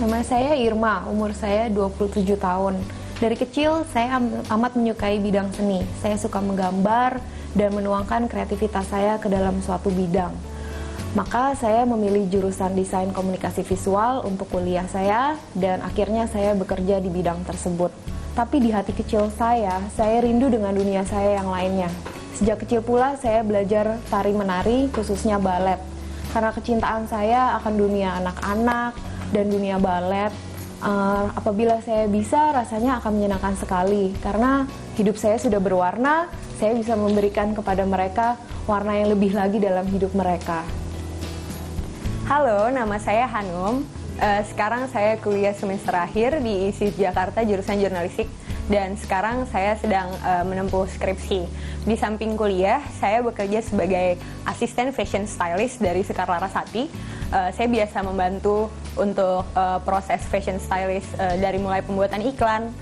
Nama saya Irma, umur saya 27 tahun. Dari kecil saya amat menyukai bidang seni. Saya suka menggambar dan menuangkan kreativitas saya ke dalam suatu bidang. Maka saya memilih jurusan desain komunikasi visual untuk kuliah saya dan akhirnya saya bekerja di bidang tersebut. Tapi di hati kecil saya rindu dengan dunia saya yang lainnya. Sejak kecil pula saya belajar tari-menari, khususnya balet. Karena kecintaan saya akan dunia anak-anak dan dunia balet, apabila saya bisa, rasanya akan menyenangkan sekali. Karena hidup saya sudah berwarna, saya bisa memberikan kepada mereka warna yang lebih lagi dalam hidup mereka. Halo, nama saya Hanum. Sekarang saya kuliah semester akhir di ISIS Jakarta, jurusan jurnalistik. Dan sekarang saya sedang menempuh skripsi. Di samping kuliah, saya bekerja sebagai asisten fashion stylist dari Sekar Larasati. Saya biasa membantu untuk proses fashion stylist dari mulai pembuatan iklan,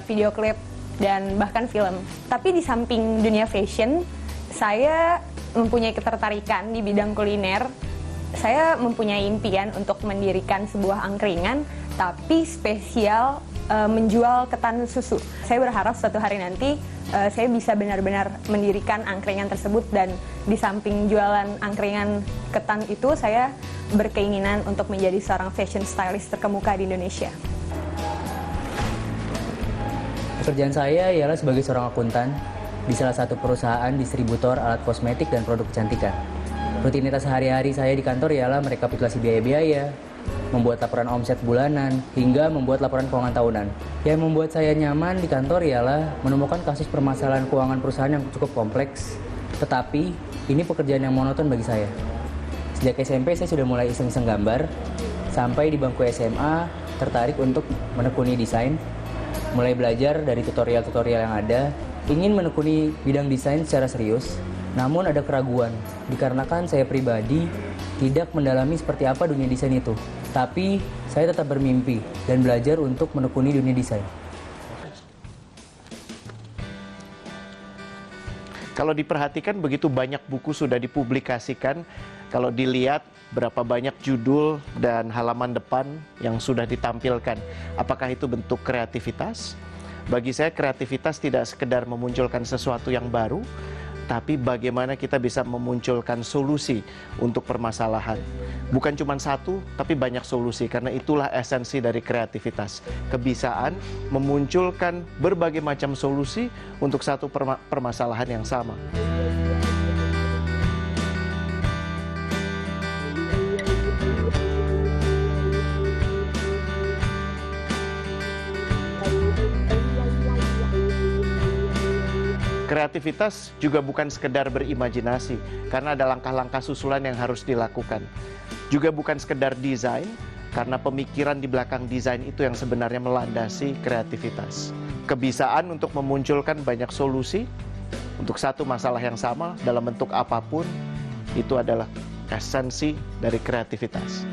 video klip, dan bahkan film. Tapi di samping dunia fashion, saya mempunyai ketertarikan di bidang kuliner. Saya mempunyai impian untuk mendirikan sebuah angkringan, tapi spesial menjual ketan susu. Saya berharap suatu hari nanti saya bisa benar-benar mendirikan angkringan tersebut, dan di samping jualan angkringan ketan itu, saya berkeinginan untuk menjadi seorang fashion stylist terkemuka di Indonesia. Pekerjaan saya ialah sebagai seorang akuntan di salah satu perusahaan distributor alat kosmetik dan produk kecantikan. Rutinitas sehari-hari saya di kantor ialah merekapitulasi biaya-biaya, membuat laporan omset bulanan, hingga membuat laporan keuangan tahunan. Yang membuat saya nyaman di kantor ialah menemukan kasus permasalahan keuangan perusahaan yang cukup kompleks, tetapi ini pekerjaan yang monoton bagi saya. Sejak SMP saya sudah mulai iseng-iseng gambar, sampai di bangku SMA tertarik untuk menekuni desain, mulai belajar dari tutorial-tutorial yang ada, ingin menekuni bidang desain secara serius. Namun ada keraguan, dikarenakan saya pribadi tidak mendalami seperti apa dunia desain itu. Tapi saya tetap bermimpi dan belajar untuk menekuni dunia desain. Kalau diperhatikan, begitu banyak buku sudah dipublikasikan. Kalau dilihat berapa banyak judul dan halaman depan yang sudah ditampilkan. Apakah itu bentuk kreativitas? Bagi saya kreativitas tidak sekedar memunculkan sesuatu yang baru, tapi bagaimana kita bisa memunculkan solusi untuk permasalahan. Bukan cuma satu, tapi banyak solusi, karena itulah esensi dari kreativitas. Kebisaan memunculkan berbagai macam solusi untuk satu permasalahan yang sama. Kreativitas juga bukan sekedar berimajinasi, karena ada langkah-langkah susulan yang harus dilakukan. Juga bukan sekedar desain, karena pemikiran di belakang desain itu yang sebenarnya melandasi kreativitas. Kebisaan untuk memunculkan banyak solusi untuk satu masalah yang sama dalam bentuk apapun, itu adalah esensi dari kreativitas.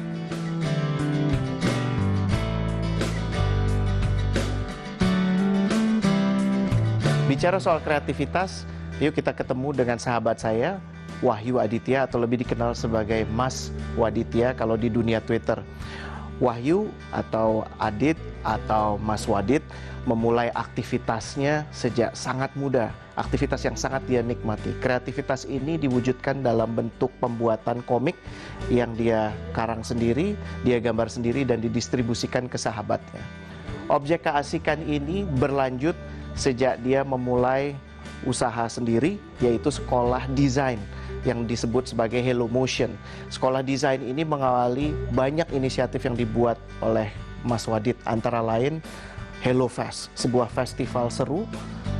Bicara soal kreativitas, yuk kita ketemu dengan sahabat saya, Wahyu Aditya, atau lebih dikenal sebagai Mas Waditya kalau di dunia Twitter. Wahyu atau Adit atau Mas Wadit memulai aktivitasnya sejak sangat muda, aktivitas yang sangat dia nikmati. Kreativitas ini diwujudkan dalam bentuk pembuatan komik yang dia karang sendiri, dia gambar sendiri, dan didistribusikan ke sahabatnya. Objek keasikan ini berlanjut sejak dia memulai usaha sendiri, yaitu sekolah desain yang disebut sebagai Hello Motion. Sekolah desain ini mengawali banyak inisiatif yang dibuat oleh Mas Wadit, antara lain Hello Fest, sebuah festival seru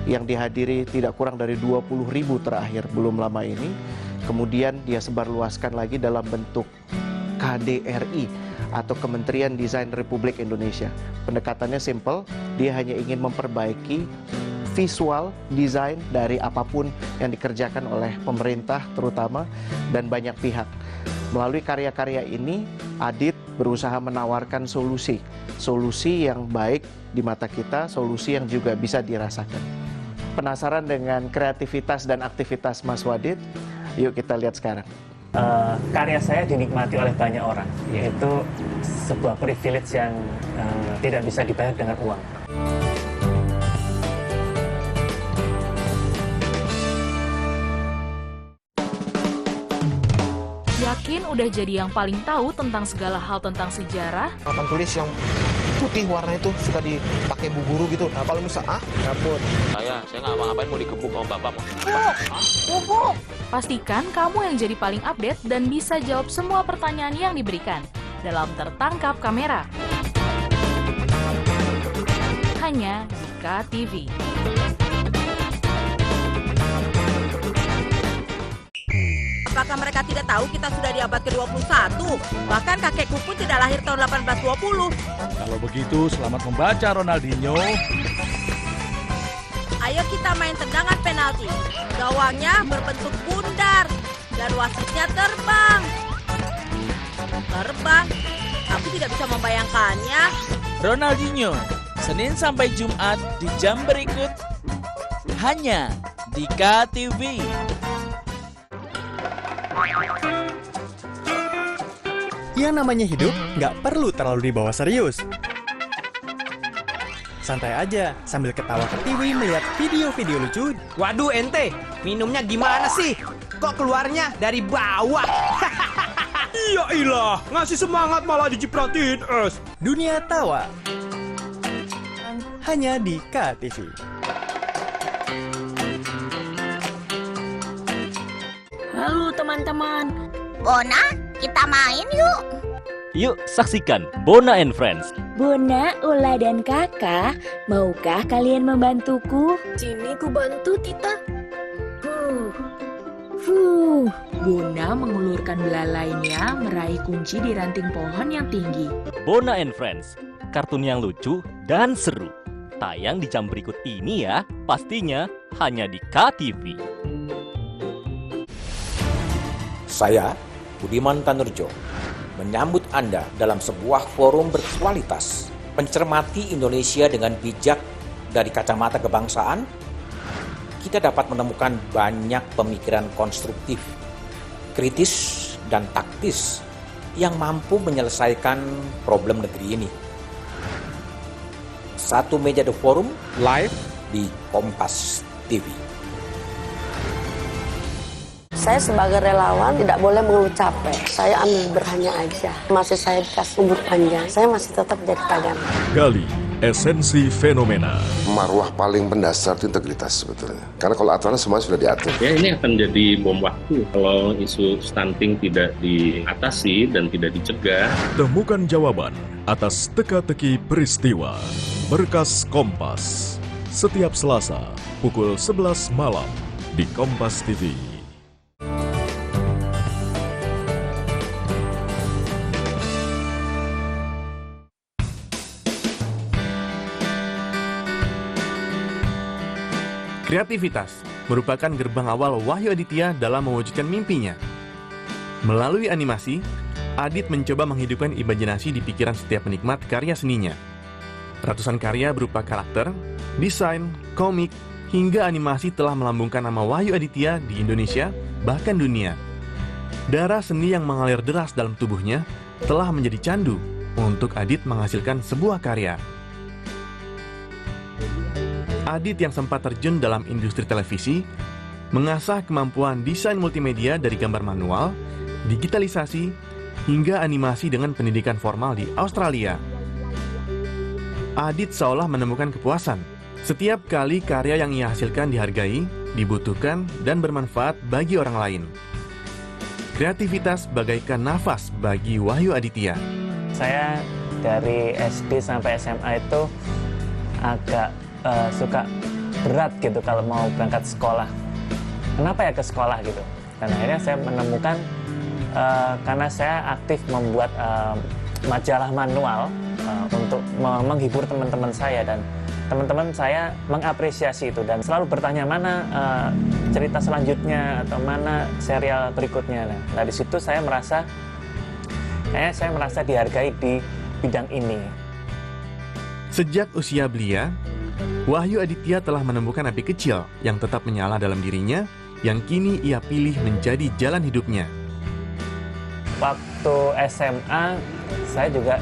yang dihadiri tidak kurang dari 20.000 terakhir belum lama ini. Kemudian dia sebarluaskan lagi dalam bentuk KDRI atau Kementerian Desain Republik Indonesia. Pendekatannya simple, dia hanya ingin memperbaiki visual desain dari apapun yang dikerjakan oleh pemerintah terutama dan banyak pihak. Melalui karya-karya ini, Adit berusaha menawarkan solusi yang baik di mata kita, solusi yang juga bisa dirasakan. Penasaran dengan kreativitas dan aktivitas Mas Wadit? Yuk kita lihat sekarang. karya saya dinikmati oleh banyak orang. Itu sebuah privilege yang tidak bisa dibayar dengan uang. Yakin udah jadi yang paling tahu tentang segala hal tentang sejarah? Papan tulis yang putih warna itu suka dipakai bu guru gitu. Nah, kalau misal dapur. Saya nggak ngapa-ngapain, mau digebuk sama bapak. Bubuk! Pastikan kamu yang jadi paling update dan bisa jawab semua pertanyaan yang diberikan dalam Tertangkap Kamera. Hanya di KTV. Apakah mereka tidak tahu kita sudah di abad ke-21? Bahkan kakekku pun tidak lahir tahun 1820. Kalau begitu, selamat membaca Ronaldinho. Ayo kita main tendangan penalti. Gawangnya berbentuk bundar dan wasitnya terbang. Terbang? Aku tidak bisa membayangkannya. Ronaldinho, Senin sampai Jumat di jam berikut. Hanya di KTV. Yang namanya hidup nggak perlu terlalu dibawa serius. Santai aja sambil ketawa ke TV melihat video-video lucu. Waduh ente, minumnya gimana sih? Kok keluarnya dari bawah? Iya ilah, ngasih semangat malah dicipratin es. Dunia tawa. Hanya di KTV. Halo teman-teman. Bona, kita main yuk. Yuk saksikan Bona and Friends. Bona, Ula, dan Kakak, maukah kalian membantuku? Sini ku bantu, Tita. Bona mengulurkan belalainya meraih kunci di ranting pohon yang tinggi. Bona and Friends, kartun yang lucu dan seru. Tayang di jam berikut ini ya, pastinya hanya di KTV. Saya, Budiman Tanurjo, menyambut Anda dalam sebuah forum berkualitas, mencermati Indonesia dengan bijak dari kacamata kebangsaan. Kita dapat menemukan banyak pemikiran konstruktif, kritis, dan taktis yang mampu menyelesaikan problem negeri ini. Satu meja The Forum live di Kompas TV. Saya sebagai relawan tidak boleh mengeluh capek. Saya ambil berhanya aja. Masih saya dikasih umur panjang, saya masih tetap jadi kader. Gali esensi fenomena. Marwah paling mendasar itu integritas sebetulnya. Karena kalau aturan semua sudah diatur. Ya ini akan jadi bom waktu kalau isu stunting tidak diatasi dan tidak dicegah. Temukan jawaban atas teka-teki peristiwa. Berkas Kompas. Setiap Selasa pukul 11 malam di Kompas TV. Kreativitas merupakan gerbang awal Wahyu Aditya dalam mewujudkan mimpinya. Melalui animasi, Adit mencoba menghidupkan imajinasi di pikiran setiap penikmat karya seninya. Ratusan karya berupa karakter, desain, komik, hingga animasi telah melambungkan nama Wahyu Aditya di Indonesia, bahkan dunia. Darah seni yang mengalir deras dalam tubuhnya telah menjadi candu untuk Adit menghasilkan sebuah karya. Adit yang sempat terjun dalam industri televisi, mengasah kemampuan desain multimedia dari gambar manual, digitalisasi, hingga animasi dengan pendidikan formal di Australia. Adit seolah menemukan kepuasan. Setiap kali karya yang ia hasilkan dihargai, dibutuhkan, dan bermanfaat bagi orang lain. Kreativitas bagaikan nafas bagi Wahyu Aditya. Saya dari SD sampai SMA itu agak suka berat gitu kalau mau berangkat sekolah. Kenapa ya ke sekolah gitu? Dan akhirnya saya menemukan karena saya aktif membuat majalah manual untuk menghibur teman-teman saya, dan teman-teman saya mengapresiasi itu dan selalu bertanya mana cerita selanjutnya atau mana serial berikutnya. Nah di situ saya merasa dihargai di bidang ini. Sejak usia belia, Wahyu Aditya telah menemukan api kecil yang tetap menyala dalam dirinya, yang kini ia pilih menjadi jalan hidupnya. waktu SMA saya juga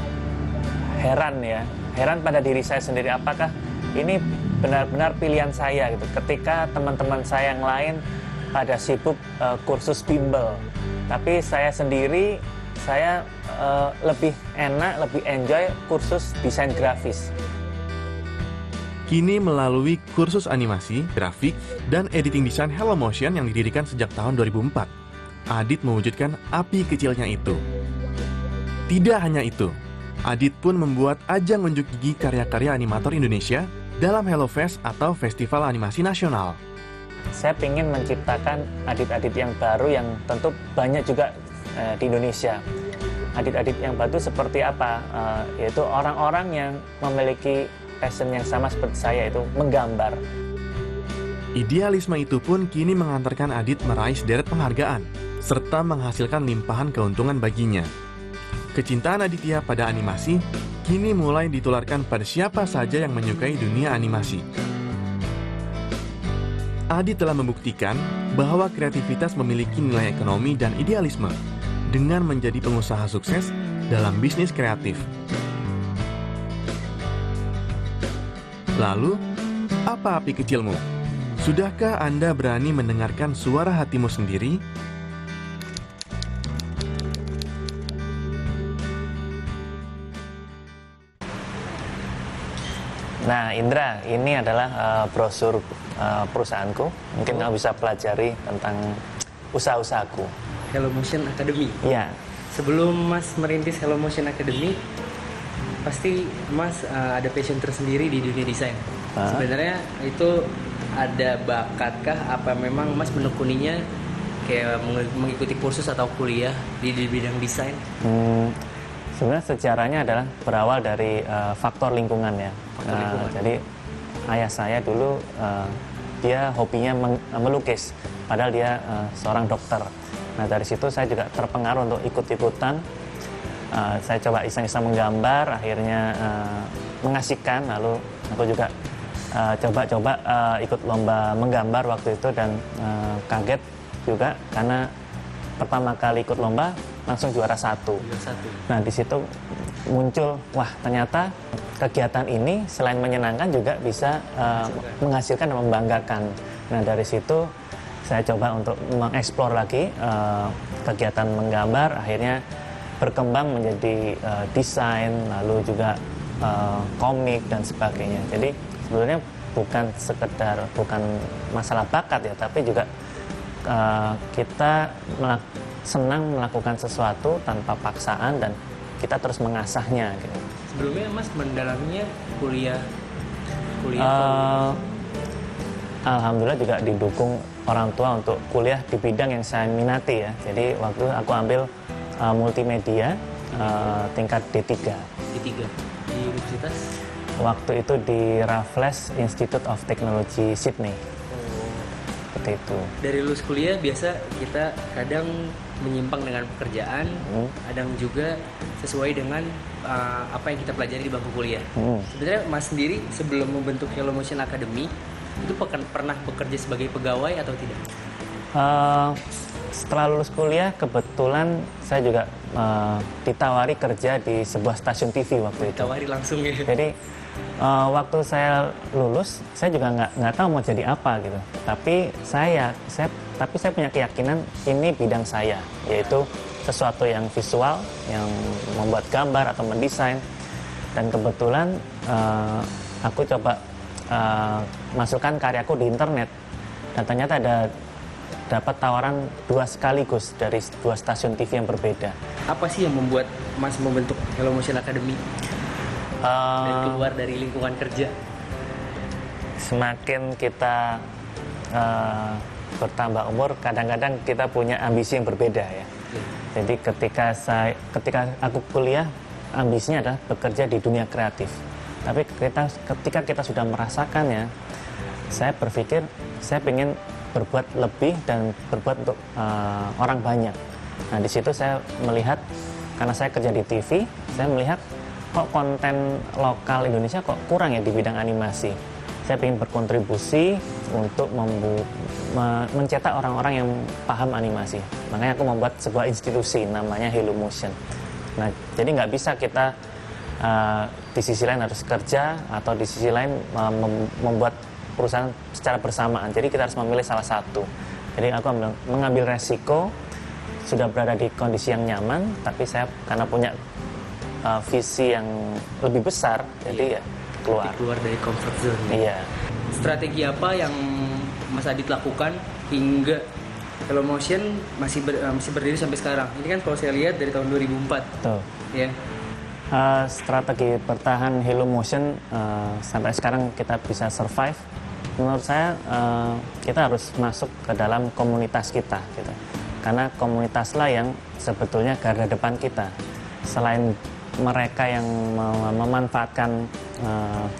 heran pada diri saya sendiri, apakah ini benar-benar pilihan saya gitu. Ketika teman-teman saya yang lain pada sibuk kursus bimbel, tapi saya sendiri lebih enak, lebih enjoy kursus desain grafis. Kini melalui kursus animasi, grafik, dan editing desain Hello Motion yang didirikan sejak tahun 2004, Adit mewujudkan api kecilnya itu. Tidak hanya itu, Adit pun membuat ajang unjuk gigi karya-karya animator Indonesia dalam HelloFest atau Festival Animasi Nasional. Saya ingin menciptakan adit-adit yang baru yang tentu banyak juga di Indonesia. Adit-adit yang baru seperti apa? Yaitu orang-orang yang memiliki passion yang sama seperti saya, itu menggambar. Idealisme itu pun kini mengantarkan Adit meraih sederet penghargaan, serta menghasilkan limpahan keuntungan baginya. Kecintaan Aditya pada animasi kini mulai ditularkan pada siapa saja yang menyukai dunia animasi. Adit telah membuktikan bahwa kreativitas memiliki nilai ekonomi dan idealisme dengan menjadi pengusaha sukses dalam bisnis kreatif. Lalu, apa api kecilmu? Sudahkah Anda berani mendengarkan suara hatimu sendiri? Nah, Indra, ini adalah brosur perusahaanku. Mungkin kamu bisa pelajari tentang usaha-usahaku. Hello Motion Academy. Iya. Sebelum Mas merintis Hello Motion Academy, pasti Mas ada passion tersendiri di dunia desain. Sebenarnya itu ada bakatkah? Apa memang Mas menekuninya kayak mengikuti kursus atau kuliah di bidang desain? Sebenarnya sejarahnya adalah berawal dari faktor lingkungan ya. Jadi ayah saya dulu dia hobinya melukis, padahal dia seorang dokter. Nah dari situ saya juga terpengaruh untuk ikut-ikutan. Saya coba iseng-iseng menggambar, akhirnya mengasihkan. Lalu aku juga coba-coba ikut lomba menggambar waktu itu dan kaget juga karena pertama kali ikut lomba langsung juara 1. Nah di situ muncul, wah ternyata kegiatan ini selain menyenangkan juga bisa menghasilkan dan membanggakan. Nah dari situ saya coba untuk mengeksplor lagi kegiatan menggambar, akhirnya berkembang menjadi desain, lalu juga komik dan sebagainya. Jadi sebenarnya bukan masalah bakat ya, tapi juga kita senang melakukan sesuatu tanpa paksaan dan kita terus mengasahnya. Gitu. Sebelumnya Mas mendalaminya kuliah. Alhamdulillah juga didukung orang tua untuk kuliah di bidang yang saya minati ya. Jadi waktu aku ambil multimedia tingkat D3. D3 di universitas? Waktu itu di Raffles Institute of Technology Sydney. Seperti itu. Dari lulus kuliah biasa kita kadang menyimpang dengan pekerjaan, kadang juga sesuai dengan apa yang kita pelajari di bangku kuliah. Sebenarnya Mas sendiri sebelum membentuk Hello Motion Academy itu pernah bekerja sebagai pegawai atau tidak? Setelah lulus kuliah kebetulan saya juga ditawari kerja di sebuah stasiun TV waktu itu. Ditawari langsung ya? Jadi waktu saya lulus saya juga nggak tahu mau jadi apa gitu. Tapi saya punya keyakinan ini bidang saya, yaitu sesuatu yang visual, yang membuat gambar atau mendesain. Dan kebetulan aku coba masukkan karyaku di internet dan ternyata dapat tawaran 2 sekaligus dari 2 stasiun TV yang berbeda. Apa sih yang membuat Mas membentuk Hello Motion Academy dan keluar dari lingkungan kerja? Semakin kita bertambah umur, kadang-kadang kita punya ambisi yang berbeda ya. Jadi ketika aku kuliah, ambisinya adalah bekerja di dunia kreatif. Tapi ketika kita sudah merasakannya, saya berpikir saya ingin berbuat lebih dan berbuat untuk orang banyak. Nah di situ saya melihat, karena saya kerja di TV, saya melihat kok konten lokal Indonesia kok kurang ya di bidang animasi. Saya ingin berkontribusi untuk mencetak orang-orang yang paham animasi. Makanya aku membuat sebuah institusi namanya Hello Motion. Nah, jadi nggak bisa kita di sisi lain harus kerja atau di sisi lain membuat perusahaan secara bersamaan. Jadi kita harus memilih salah satu. Jadi aku mengambil resiko, sudah berada di kondisi yang nyaman, tapi saya karena punya visi yang lebih besar, jadi ya keluar dari comfort zone. Iya. Strategi apa yang Mas Adit lakukan hingga Hello Motion masih berdiri sampai sekarang? Ini kan kalau saya lihat dari tahun 2004. Tuh. Ya. Strategi bertahan Hello Motion sampai sekarang kita bisa survive. Menurut saya kita harus masuk ke dalam komunitas kita, gitu. Karena komunitaslah yang sebetulnya garda depan kita. Selain mereka yang memanfaatkan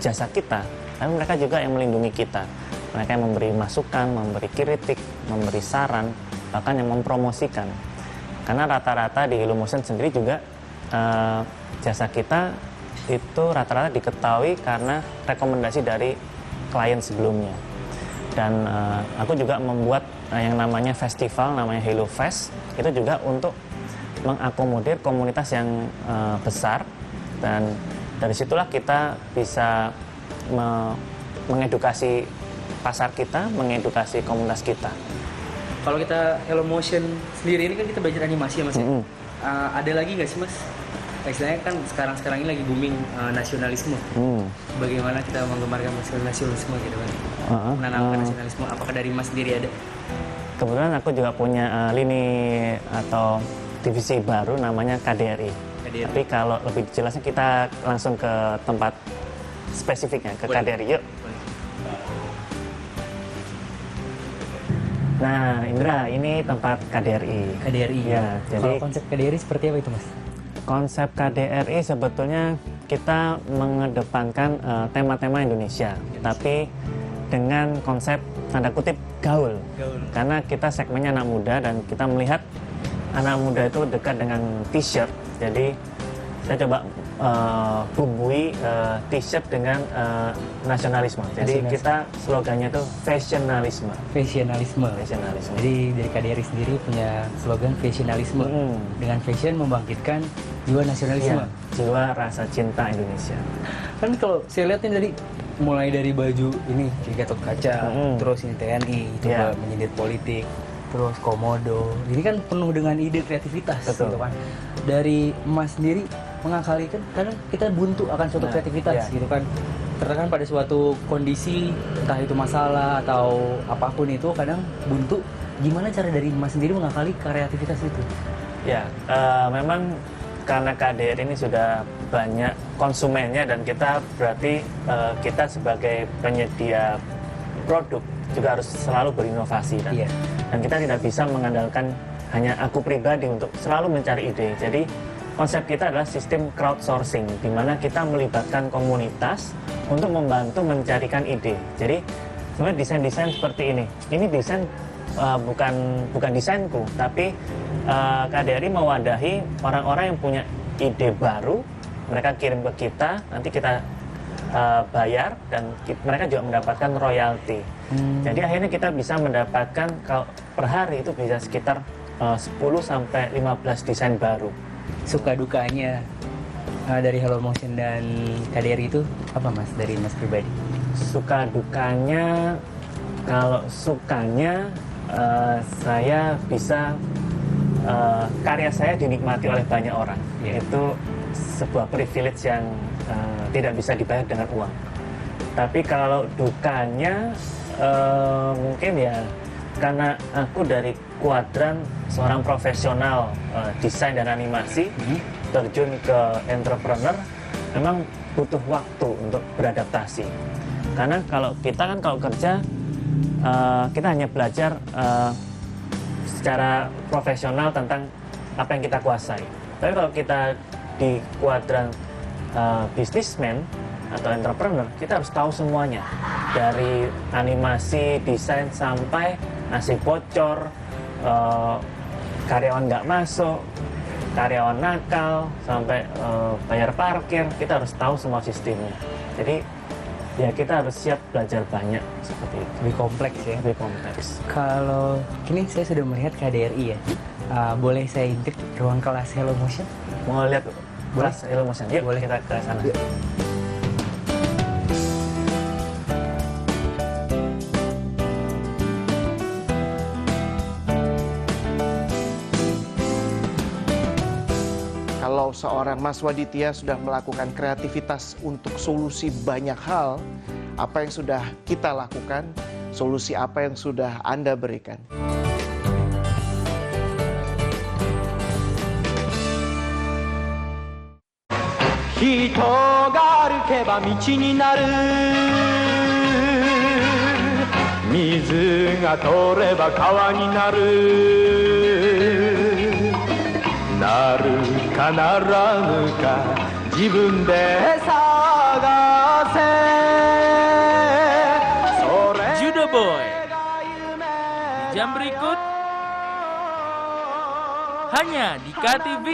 jasa kita, tapi mereka juga yang melindungi kita. Mereka yang memberi masukan, memberi kritik, memberi saran, bahkan yang mempromosikan. Karena rata-rata di Hello Motion sendiri juga jasa kita itu rata-rata diketahui karena rekomendasi dari klien sebelumnya. Dan aku juga membuat yang namanya festival, namanya Hello Fest, itu juga untuk mengakomodir komunitas yang besar, dan dari situlah kita bisa mengedukasi pasar kita, mengedukasi komunitas kita. Kalau kita Hello Motion sendiri ini kan kita belajar animasi ya Mas. Ada lagi nggak sih Mas? Istilahnya kan sekarang ini lagi booming nasionalisme. Bagaimana kita menggembarkan nasionalisme gitu kan? Menanamkan nasionalisme. Apakah dari Mas sendiri ada? Kebetulan aku juga punya lini atau divisi baru namanya KDRI. Tapi kalau lebih jelasnya kita langsung ke tempat spesifiknya, ke KDRI. Yuk. Nah, Indra, ini tempat KDRI. KDRI. Ya, jadi konsep KDRI seperti apa itu, Mas? Konsep KDRI sebetulnya kita mengedepankan tema-tema Indonesia, tapi dengan konsep tanda kutip gaul. Karena kita segmennya anak muda dan kita melihat anak muda itu dekat dengan t-shirt. Jadi saya coba bumbui t-shirt dengan nasionalisme. Jadi kita slogannya itu fashionalisme. Fashionalisme. Jadi dari KDRI sendiri punya slogan fashionalisme. Dengan fashion membangkitkan jiwa nasionalisme. Ya, jiwa rasa cinta Indonesia. Kan kalau saya lihat dari mulai dari baju ini Gatot Kaca, terus ini TNI, coba menyindir politik, terus komodo. Ini kan penuh dengan ide kreativitas. Betul. Gitu kan. Dari Mas sendiri mengakali kan kadang kita buntu akan suatu kreativitas gitu kan. Tertekan pada suatu kondisi, entah itu masalah atau apapun itu, kadang buntu. Gimana cara dari Mas sendiri mengakali kreativitas itu? Ya, memang karena KDRI ini sudah banyak konsumennya dan kita berarti kita sebagai penyedia produk juga harus selalu berinovasi kan? Dan kita tidak bisa mengandalkan hanya aku pribadi untuk selalu mencari ide. Jadi konsep kita adalah sistem crowdsourcing, di mana kita melibatkan komunitas untuk membantu mencarikan ide. Jadi sebenarnya desain-desain seperti ini desain bukan desainku, tapi KDRI mewadahi orang-orang yang punya ide baru, mereka kirim ke kita, nanti kita bayar dan mereka juga mendapatkan royalti. Jadi akhirnya kita bisa mendapatkan kalau per hari itu bisa sekitar 10-15 desain baru. Suka dukanya dari Hello Motion dan KDRI itu apa Mas, dari Mas pribadi? Suka dukanya, kalau sukanya saya bisa karya saya dinikmati oleh banyak orang. Itu sebuah privilege yang tidak bisa dibayar dengan uang. Tapi kalau dukanya mungkin ya karena aku dari kuadran seorang profesional desain dan animasi terjun ke entrepreneur, memang butuh waktu untuk beradaptasi. Karena kalau kita kalau kerja kita hanya belajar secara profesional tentang apa yang kita kuasai. Tapi kalau kita di kuadran businessman atau entrepreneur, kita harus tahu semuanya, dari animasi, desain sampai nasi bocor, karyawan nggak masuk, karyawan nakal, sampai bayar parkir, kita harus tahu semua sistemnya. Jadi Ya kita harus siap belajar banyak seperti itu. Lebih kompleks ya. Lebih kompleks. Kalau kini saya sudah melihat KDRI ya. Boleh saya intip ruang kelas Hello Motion? Mau lihat kelas Hello Motion? Yuk, boleh kita ke sana. Yuk. Kalau seorang Mas Waditya sudah melakukan kreativitas untuk solusi banyak hal, apa yang sudah kita lakukan, solusi apa yang sudah Anda berikan? Hito ga arukeba michi ni naru, mizu ga toreba kawa ni naru. Naruka naranuka jibun de sagase. Judo Boy. Di jam berikut hanya di KTV.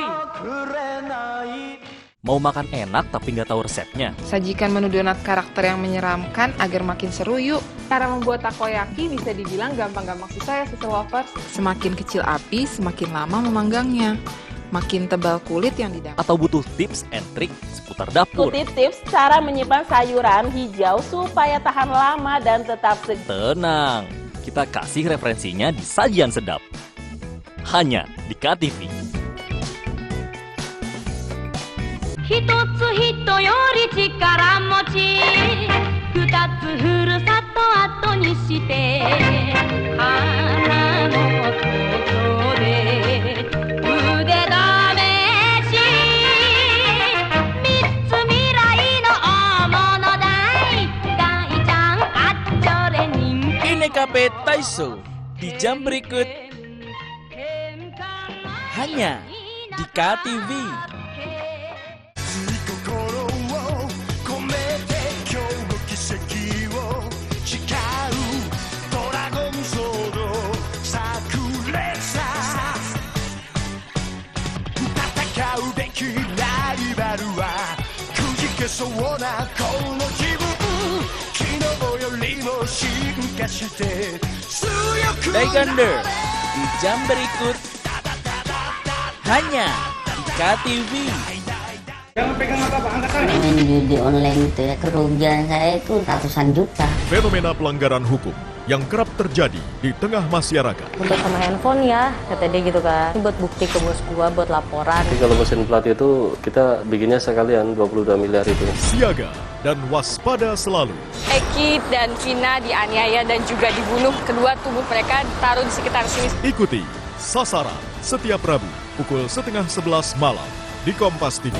Mau makan enak tapi nggak tahu resepnya? Sajikan menu donat karakter yang menyeramkan agar makin seru yuk. Cara membuat takoyaki bisa dibilang gampang-gampang susah ya Sister Lovers. Semakin kecil api, semakin lama memanggangnya. Makin tebal kulit yang didapat. Atau butuh tips and trik seputar dapur? Ikuti tips cara menyimpan sayuran hijau supaya tahan lama dan tetap segar. Tenang, kita kasih referensinya di Sajian Sedap. Hanya di KTV. Hitotsu hito yori chikara mochi, kutatsu furusato ato ni shite, hana no toto de ude dameshi, mitsu mirai no omono dai, dai-chan achore ninki. Inekape Taiso di jam berikut hanya di KTV. Taekwondo di jam berikut hanya di KTV. Jangan pegang apa-apa, angkat tangan. Main judi online itu ya, kerugian saya itu ratusan juta. Fenomena pelanggaran hukum yang kerap terjadi di tengah masyarakat. Untuk sama handphone ya, kata dia gitu kan. Ini buat bukti ke bos gua, buat laporan. Jadi kalau mesin plat itu kita bikinnya sekalian 22 miliar itu. Siaga dan waspada selalu. Eki dan Vina dianiaya dan juga dibunuh. Kedua tubuh mereka ditaruh di sekitar sini. Ikuti Sasaran setiap Rabu pukul 10:30 malam di Kompas TV.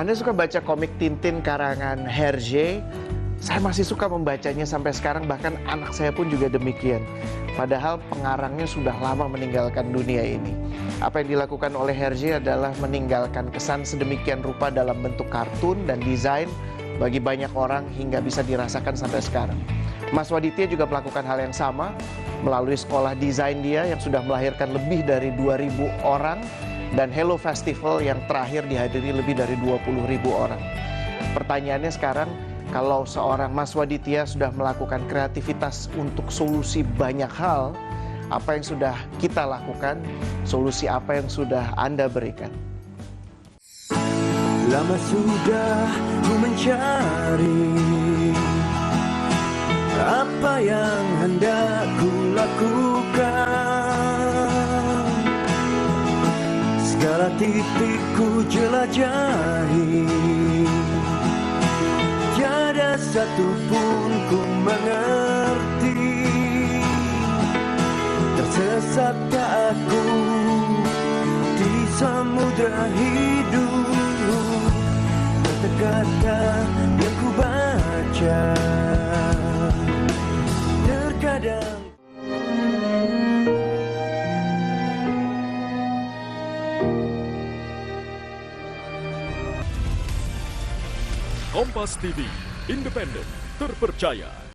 Anda suka baca komik Tintin karangan Hergé? Saya masih suka membacanya sampai sekarang, bahkan anak saya pun juga demikian. Padahal pengarangnya sudah lama meninggalkan dunia ini. Apa yang dilakukan oleh Hergé adalah meninggalkan kesan sedemikian rupa dalam bentuk kartun dan desain bagi banyak orang hingga bisa dirasakan sampai sekarang. Mas Waditya juga melakukan hal yang sama melalui sekolah desain dia yang sudah melahirkan lebih dari 2.000 orang dan Hello Festival yang terakhir dihadiri lebih dari 20.000 orang. Pertanyaannya sekarang, kalau seorang Mas Waditya sudah melakukan kreativitas untuk solusi banyak hal, apa yang sudah kita lakukan? Solusi apa yang sudah Anda berikan? Lama sudah ku mencari apa yang hendak ku lakukan. Segala titik ku jelajahi, tiada satu pun ku mengerti. Tersesatkah aku di samudra hidup? Kata-kata yang ku baca terkadang. Kompas TV, independen, terpercaya.